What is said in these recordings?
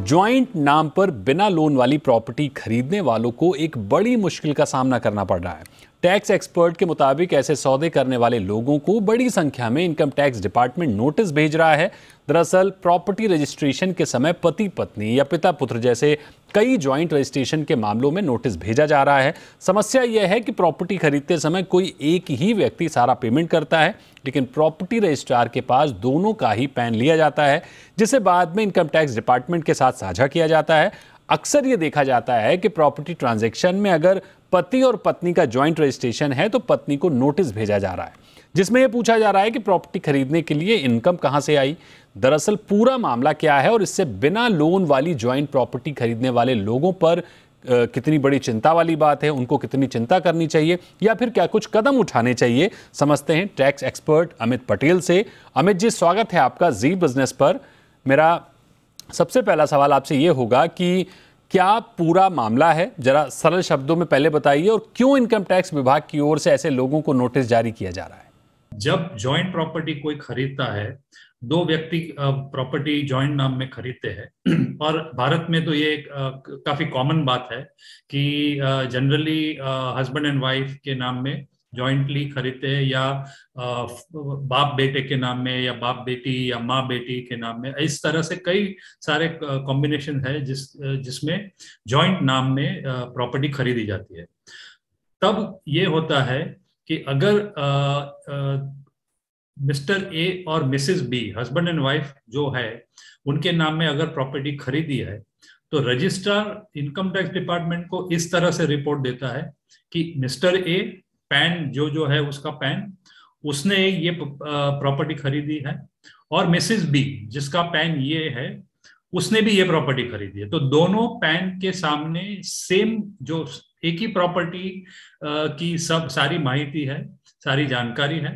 Joint नाम पर बिना लोन वाली प्रॉपर्टी खरीदने वालों को एक बड़ी मुश्किल का सामना करना पड़ रहा है। टैक्स एक्सपर्ट के मुताबिक ऐसे सौदे करने वाले लोगों को बड़ी संख्या में इनकम टैक्स डिपार्टमेंट नोटिस भेज रहा है। दरअसल प्रॉपर्टी रजिस्ट्रेशन के समय पति पत्नी या पिता पुत्र जैसे कई ज्वाइंट रजिस्ट्रेशन के मामलों में नोटिस भेजा जा रहा है। समस्या यह है कि प्रॉपर्टी खरीदते समय कोई एक ही व्यक्ति सारा पेमेंट करता है, लेकिन प्रॉपर्टी रजिस्ट्रार के पास दोनों का ही पैन लिया जाता है, जिसे बाद में इनकम टैक्स डिपार्टमेंट के साथ साझा किया जाता है। अक्सर ये देखा जाता है कि प्रॉपर्टी ट्रांजैक्शन में अगर पति और पत्नी का ज्वाइंट रजिस्ट्रेशन है तो पत्नी को नोटिस भेजा जा रहा है, जिसमें यह पूछा जा रहा है कि प्रॉपर्टी खरीदने के लिए इनकम कहां से आई, दरअसल पूरा मामला क्या है और इससे बिना लोन वाली ज्वाइंट प्रॉपर्टी खरीदने वाले लोगों पर कितनी बड़ी चिंता वाली बात है, उनको कितनी चिंता करनी चाहिए या फिर क्या कुछ कदम उठाने चाहिए। समझते हैं टैक्स एक्सपर्ट अमित पटेल से। अमित जी, स्वागत है आपका जी बिजनेस पर। मेरा सबसे पहला सवाल आपसे ये होगा कि क्या पूरा मामला है, जरा सरल शब्दों में पहले बताइए, और क्यों इनकम टैक्स विभाग की ओर से ऐसे लोगों को नोटिस जारी किया जा रहा है? जब जॉइंट प्रॉपर्टी कोई खरीदता है, दो व्यक्ति प्रॉपर्टी जॉइंट नाम में खरीदते हैं और भारत में तो ये काफी कॉमन बात है कि जनरली हस्बैंड एंड वाइफ के नाम में जॉइंटली खरीदते हैं, या बाप बेटे के नाम में, या बाप बेटी या माँ बेटी के नाम में। इस तरह से कई सारे कॉम्बिनेशन है जिसमें जॉइंट नाम में प्रॉपर्टी खरीदी जाती है। तब ये होता है कि अगर मिस्टर ए और Mrs B, husband and wife जो है, उनके नाम में अगर प्रॉपर्टी खरीदी है तो रजिस्ट्रार इनकम टैक्स डिपार्टमेंट को इस तरह से रिपोर्ट देता है कि मिस्टर ए पैन जो है उसका पैन, उसने ये प्रॉपर्टी खरीदी है, और मिसेस बी जिसका पैन ये है उसने भी ये प्रॉपर्टी खरीदी है। तो दोनों पैन के सामने सेम जो एक ही प्रॉपर्टी की सारी माहिती है, सारी जानकारी है,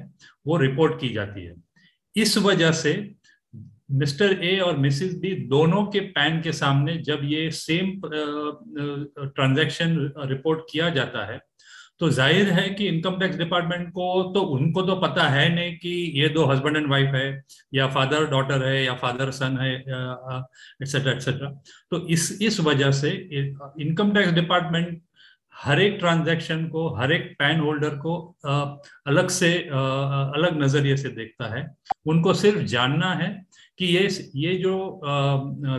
वो रिपोर्ट की जाती है। इस वजह से मिस्टर ए और मिसेस बी दोनों के पैन के सामने जब ये सेम ट्रांजैक्शन रिपोर्ट किया जाता है तो जाहिर है कि इनकम टैक्स डिपार्टमेंट को तो उनको तो पता है नहीं कि ये दो हस्बैंड एंड वाइफ है, या फादर डॉटर है, या फादर सन है, एक्सेट्रा एक्सेट्रा। तो इस वजह से इनकम टैक्स डिपार्टमेंट हर एक ट्रांजैक्शन को, हर एक पैन होल्डर को अलग से अलग नजरिए से देखता है। उनको सिर्फ जानना है कि ये जो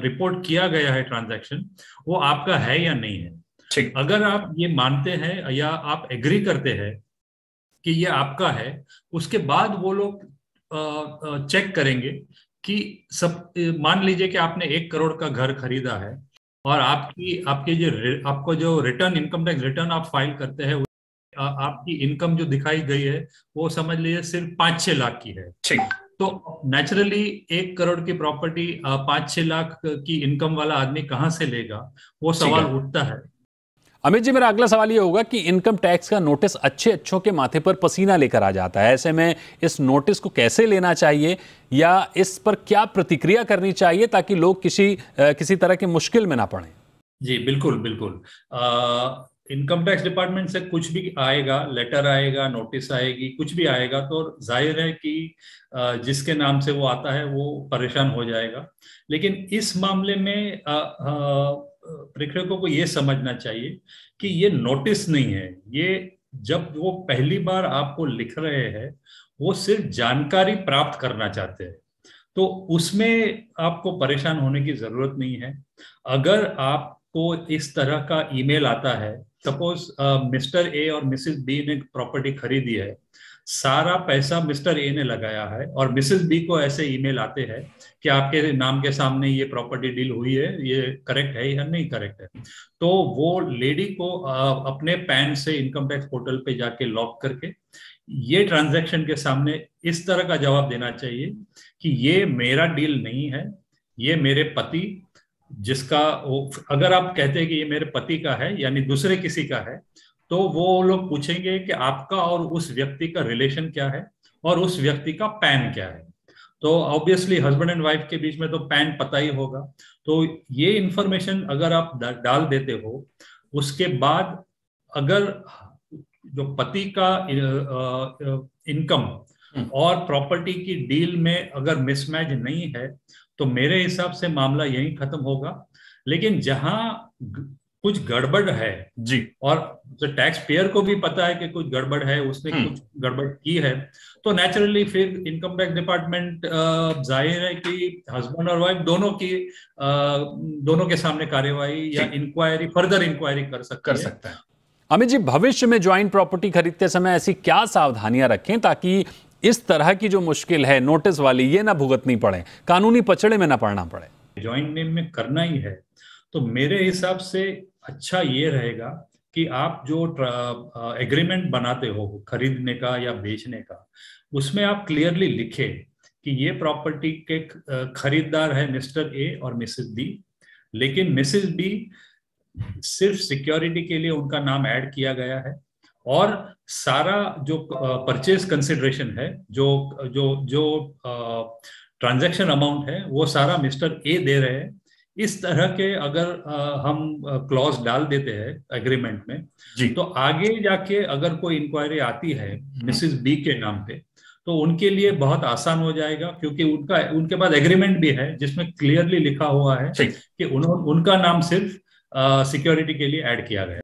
रिपोर्ट किया गया है ट्रांजैक्शन, वो आपका है या नहीं है। अगर आप ये मानते हैं या आप एग्री करते हैं कि ये आपका है, उसके बाद वो लोग चेक करेंगे कि सब, मान लीजिए कि आपने 1 करोड़ का घर खरीदा है और आपको जो रिटर्न, इनकम टैक्स रिटर्न आप फाइल करते हैं, आपकी इनकम जो दिखाई गई है वो समझ लीजिए सिर्फ 5-6 लाख की है। तो नेचुरली 1 करोड़ की प्रॉपर्टी 5-6 लाख की इनकम वाला आदमी कहाँ से लेगा, वो सवाल उठता है। अमित जी, मेरा अगला सवाल ये होगा कि इनकम टैक्स का नोटिस अच्छों के माथे पर पसीना लेकर आ जाता है। ऐसे में इस नोटिस को कैसे लेना चाहिए या इस पर क्या प्रतिक्रिया करनी चाहिए ताकि लोग किसी तरह की मुश्किल में ना पड़े? जी बिल्कुल बिल्कुल। इनकम टैक्स डिपार्टमेंट से कुछ भी आएगा, लेटर आएगा, नोटिस आएगी, कुछ भी आएगा, तो जाहिर है कि जिसके नाम से वो आता है वो परेशान हो जाएगा। लेकिन इस मामले में प्रेक्षकों को ये समझना चाहिए कि ये नोटिस नहीं है। ये जब वो पहली बार आपको लिख रहे हैं, वो सिर्फ जानकारी प्राप्त करना चाहते हैं, तो उसमें आपको परेशान होने की जरूरत नहीं है। अगर आपको इस तरह का ईमेल आता है, सपोज मिस्टर ए और मिसेस बी ने प्रॉपर्टी खरीदी है, सारा पैसा मिस्टर ए ने लगाया है, और मिसेस बी को ऐसे ईमेल आते हैं कि आपके नाम के सामने ये प्रॉपर्टी डील हुई है, ये करेक्ट है या नहीं करेक्ट है, तो वो लेडी को अपने पैन से इनकम टैक्स पोर्टल पे जाके लॉग करके ये ट्रांजैक्शन के सामने इस तरह का जवाब देना चाहिए कि ये मेरा डील नहीं है, ये मेरे पति, जिसका अगर आप कहते हैं कि ये मेरे पति का है यानी दूसरे किसी का है, तो वो लोग पूछेंगे कि आपका और उस व्यक्ति का रिलेशन क्या है और उस व्यक्ति का पैन क्या है। तो ऑब्वियसली हस्बैंड एंड वाइफ के बीच में तो पैन पता ही होगा। तो ये इंफॉर्मेशन अगर आप डाल देते हो, उसके बाद अगर जो पति का इनकम और प्रॉपर्टी की डील में अगर मिसमैच नहीं है, तो मेरे हिसाब से मामला यहीं खत्म होगा। लेकिन जहां कुछ गड़बड़ है जी, और टैक्स पेयर को भी पता है कि कुछ गड़बड़ है, उसने कुछ गड़बड़ की है, तो नेचुरली फिर इनकम टैक्स डिपार्टमेंट जाहिर है कि हस्बैंड और वाइफ दोनों के सामने कार्यवाही या इंक्वायरी, फर्दर इंक्वायरी कर सकता है। अमित जी, भविष्य में ज्वाइंट प्रॉपर्टी खरीदते समय ऐसी क्या सावधानियां रखें ताकि इस तरह की जो मुश्किल है नोटिस वाली, ये ना भुगतनी पड़े, कानूनी पचड़े में ना पड़ना पड़े? ज्वाइंट नेम में करना ही है तो मेरे हिसाब से अच्छा ये रहेगा कि आप जो एग्रीमेंट बनाते हो खरीदने का या बेचने का, उसमें आप क्लियरली लिखे कि ये प्रॉपर्टी के खरीदार है मिस्टर ए और मिसेस बी, लेकिन मिसेस बी सिर्फ सिक्योरिटी के लिए उनका नाम ऐड किया गया है और सारा जो परचेज कंसिडरेशन है, जो जो जो ट्रांजैक्शन अमाउंट है, वो सारा मिस्टर ए दे रहे हैं। इस तरह के अगर हम क्लॉज डाल देते हैं एग्रीमेंट में जी, तो आगे जाके अगर कोई इंक्वायरी आती है मिसेस बी के नाम पे तो उनके लिए बहुत आसान हो जाएगा, क्योंकि उनके पास एग्रीमेंट भी है जिसमें क्लियरली लिखा हुआ है कि उनका नाम सिर्फ सिक्योरिटी के लिए ऐड किया गया।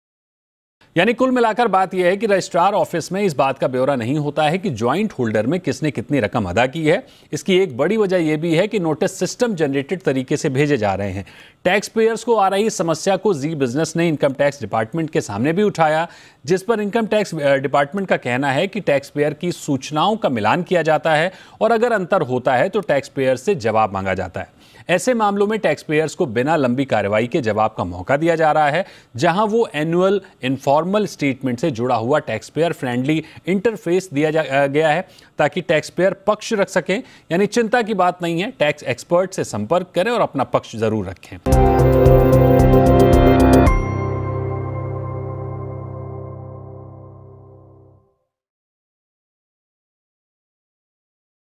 यानी कुल मिलाकर बात यह है कि रजिस्ट्रार ऑफिस में इस बात का ब्यौरा नहीं होता है कि ज्वाइंट होल्डर में किसने कितनी रकम अदा की है। इसकी एक बड़ी वजह यह भी है कि नोटिस सिस्टम जनरेटेड तरीके से भेजे जा रहे हैं। टैक्स पेयर्स को आ रही समस्या को जी बिजनेस ने इनकम टैक्स डिपार्टमेंट के सामने भी उठाया, जिस पर इनकम टैक्स डिपार्टमेंट का कहना है कि टैक्स पेयर की सूचनाओं का मिलान किया जाता है और अगर अंतर होता है तो टैक्स पेयर से जवाब मांगा जाता है। ऐसे मामलों में टैक्स पेयर्स को बिना लंबी कार्रवाई के जवाब का मौका दिया जा रहा है, जहां वो एनुअल इनफॉर्मल स्टेटमेंट से जुड़ा हुआ टैक्स पेयर फ्रेंडली इंटरफेस दिया गया है ताकि टैक्स पेयर पक्ष रख सकें। यानी चिंता की बात नहीं है, टैक्स एक्सपर्ट से संपर्क करें और अपना पक्ष जरूर रखें।